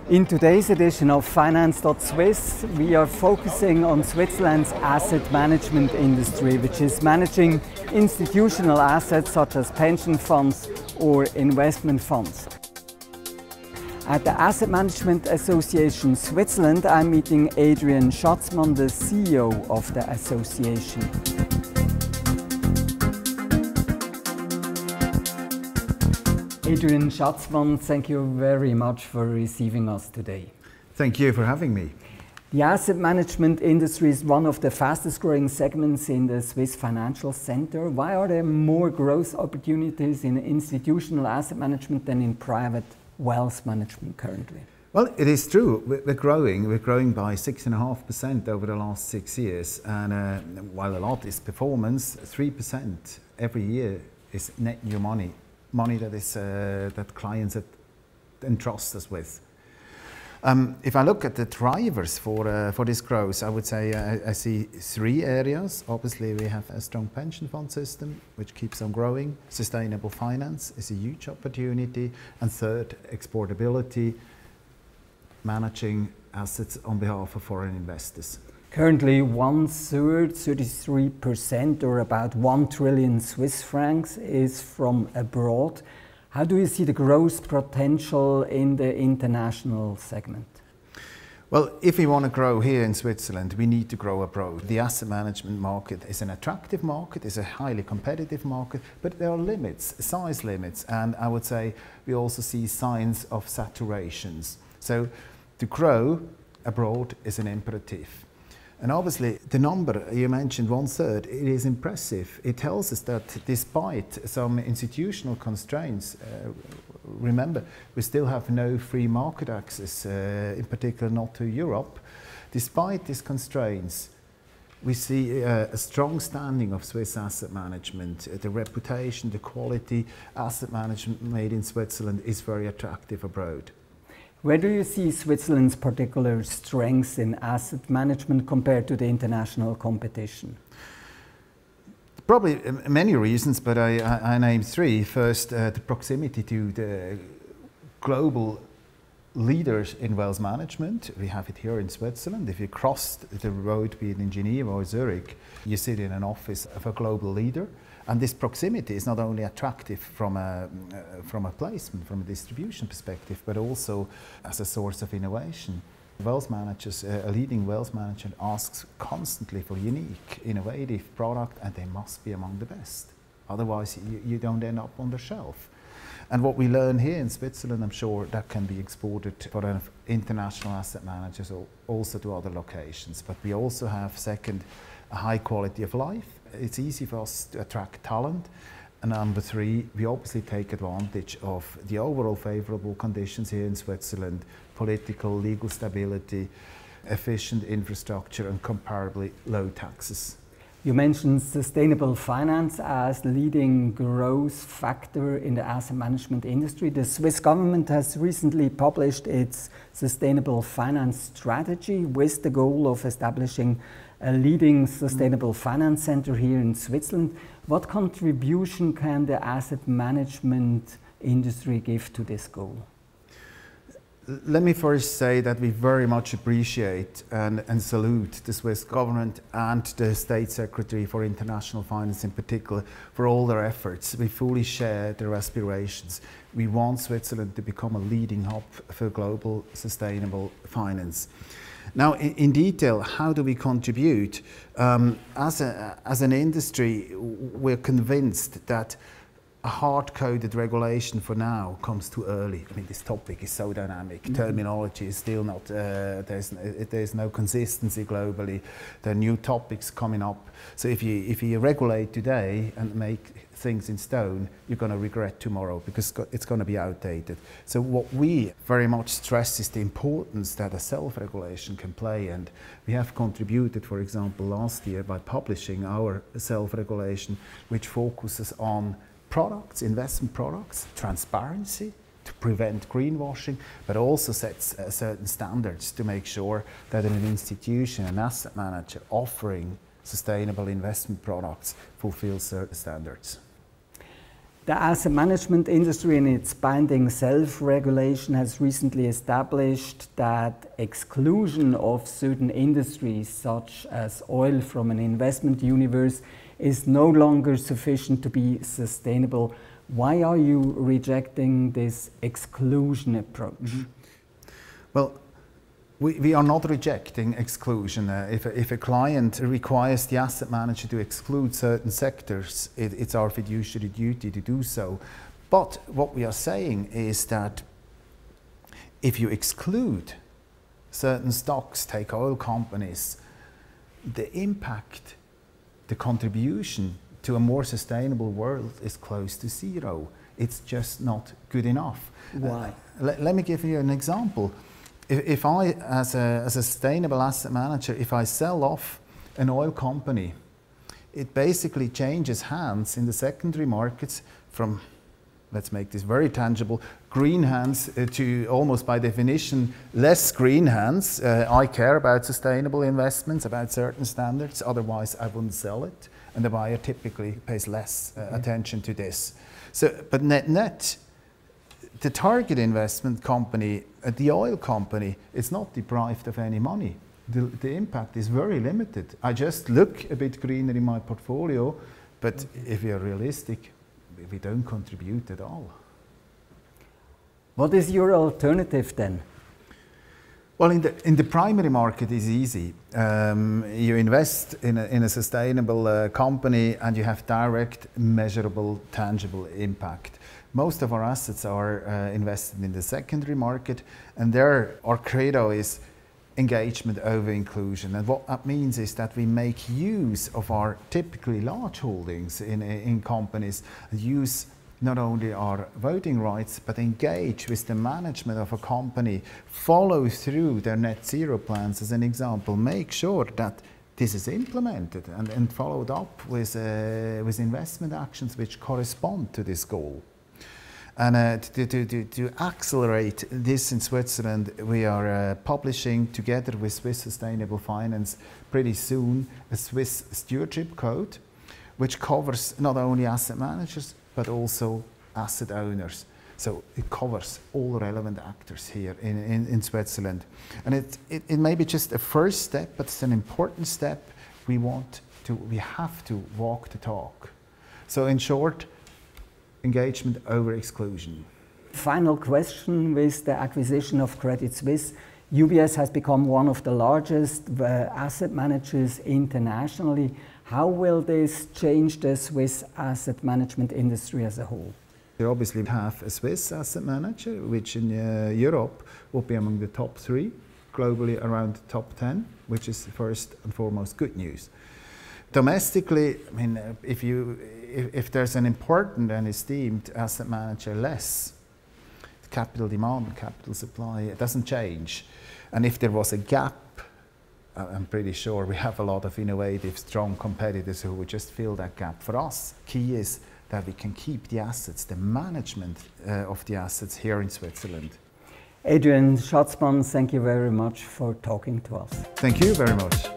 In today's edition of finance.swiss, we are focusing on Switzerland's asset management industry, which is managing institutional assets such as pension funds or investment funds. At the Asset Management Association Switzerland, I'm meeting Adrian Schatzmann, the CEO of the association. Adrian Schatzmann, thank you very much for receiving us today. Thank you for having me. The asset management industry is one of the fastest growing segments in the Swiss financial center. Why are there more growth opportunities in institutional asset management than in private wealth management currently? Well, it is true. We're growing by 6.5% over the last 6 years. And while a lot is performance, 3% every year is net new money that clients entrust us with. If I look at the drivers for this growth, I would say I see 3 areas. Obviously, we have a strong pension fund system, which keeps on growing. Sustainable finance is a huge opportunity. And third, exportability, managing assets on behalf of foreign investors. Currently, 1/3, 33%, or about 1 trillion Swiss francs, is from abroad. How do you see the growth potential in the international segment? Well, if we want to grow here in Switzerland, we need to grow abroad. The asset management market is an attractive market, it's a highly competitive market, but there are limits, size limits, and I would say we also see signs of saturations. So to grow abroad is an imperative. And obviously, the number you mentioned, 1/3, it is impressive. It tells us that despite some institutional constraints, remember, we still have no free market access, in particular not to Europe. Despite these constraints, we see a strong standing of Swiss asset management. The reputation, the quality asset management made in Switzerland is very attractive abroad. Where do you see Switzerland's particular strengths in asset management compared to the international competition? Probably many reasons, but I name 3. First, the proximity to the global leaders in wealth management. We have it here in Switzerland. If you cross the road, be it in Geneva or Zurich, you sit in an office of a global leader. And this proximity is not only attractive from a placement, from a distribution perspective, but also as a source of innovation. Wealth managers, a leading wealth manager asks constantly for unique, innovative product, and they must be among the best. Otherwise, you don't end up on the shelf. And what we learn here in Switzerland, I'm sure that can be exported for international asset managers also to other locations. But we also have, second, a high quality of life. It's easy for us to attract talent. And number 3, we obviously take advantage of the overall favorable conditions here in Switzerland, political, legal stability, efficient infrastructure, and comparably low taxes. You mentioned sustainable finance as leading growth factor in the asset management industry. The Swiss government has recently published its sustainable finance strategy with the goal of establishing a leading sustainable finance center here in Switzerland. What contribution can the asset management industry give to this goal? Let me first say that we very much appreciate and salute the Swiss government and the State Secretary for International Finance in particular for all their efforts. We fully share their aspirations. We want Switzerland to become a leading hub for global sustainable finance. Now, in detail, how do we contribute? As an industry, we're convinced that a hard-coded regulation for now comes too early. I mean, this topic is so dynamic. Terminology is still not, there's no consistency globally. There are new topics coming up. So if you regulate today and make things in stone, you're going to regret tomorrow because it's going to be outdated. So what we very much stress is the importance that a self-regulation can play, and we have contributed, for example, last year by publishing our self-regulation, which focuses on products, investment products, transparency to prevent greenwashing, but also sets certain standards to make sure that an institution, an asset manager offering sustainable investment products fulfills certain standards. The asset management industry in its binding self-regulation has recently established that exclusion of certain industries, such as oil, from an investment universe is no longer sufficient to be sustainable. Why are you rejecting this exclusion approach? Mm-hmm. Well, we are not rejecting exclusion. If a client requires the asset manager to exclude certain sectors, it's our fiduciary duty to do so. But what we are saying is that if you exclude certain stocks, take oil companies, the impact, the contribution to a more sustainable world is close to zero. It's just not good enough. Why? Let me give you an example. If I, as a sustainable asset manager, if I sell off an oil company, it basically changes hands in the secondary markets from, let's make this very tangible, green hands to almost by definition less green hands. I care about sustainable investments, about certain standards, otherwise I wouldn't sell it, and the buyer typically pays less attention to this. So, but net, the target investment company, the oil company, is not deprived of any money. The impact is very limited. I just look a bit greener in my portfolio, but if we are realistic, we don't contribute at all. What is your alternative then? Well, in the primary market is easy. You invest in a sustainable company and you have direct, measurable, tangible impact. Most of our assets are invested in the secondary market, and there our credo is engagement over inclusion. And what that means is that we make use of our typically large holdings in companies, and use not only our voting rights, but engage with the management of a company, follow through their net zero plans as an example, make sure that this is implemented and followed up with investment actions which correspond to this goal. And to accelerate this in Switzerland, we are publishing together with Swiss Sustainable Finance pretty soon a Swiss Stewardship Code, which covers not only asset managers but also asset owners. So it covers all relevant actors here in Switzerland. And it may be just a first step, but it's an important step. We have to walk the talk. So in short, engagement over exclusion. Final question: with the acquisition of Credit Suisse, UBS has become one of the largest asset managers internationally. How will this change the Swiss asset management industry as a whole? We obviously have a Swiss asset manager, which in Europe will be among the top 3, globally around the top 10, which is first and foremost good news. Domestically, I mean, if there's an important and esteemed asset manager less, capital demand and capital supply, it doesn't change. And if there was a gap, I'm pretty sure we have a lot of innovative, strong competitors who would just fill that gap. For us, key is that we can keep the assets, the management of the assets here in Switzerland. Adrian Schatzmann, thank you very much for talking to us. Thank you very much.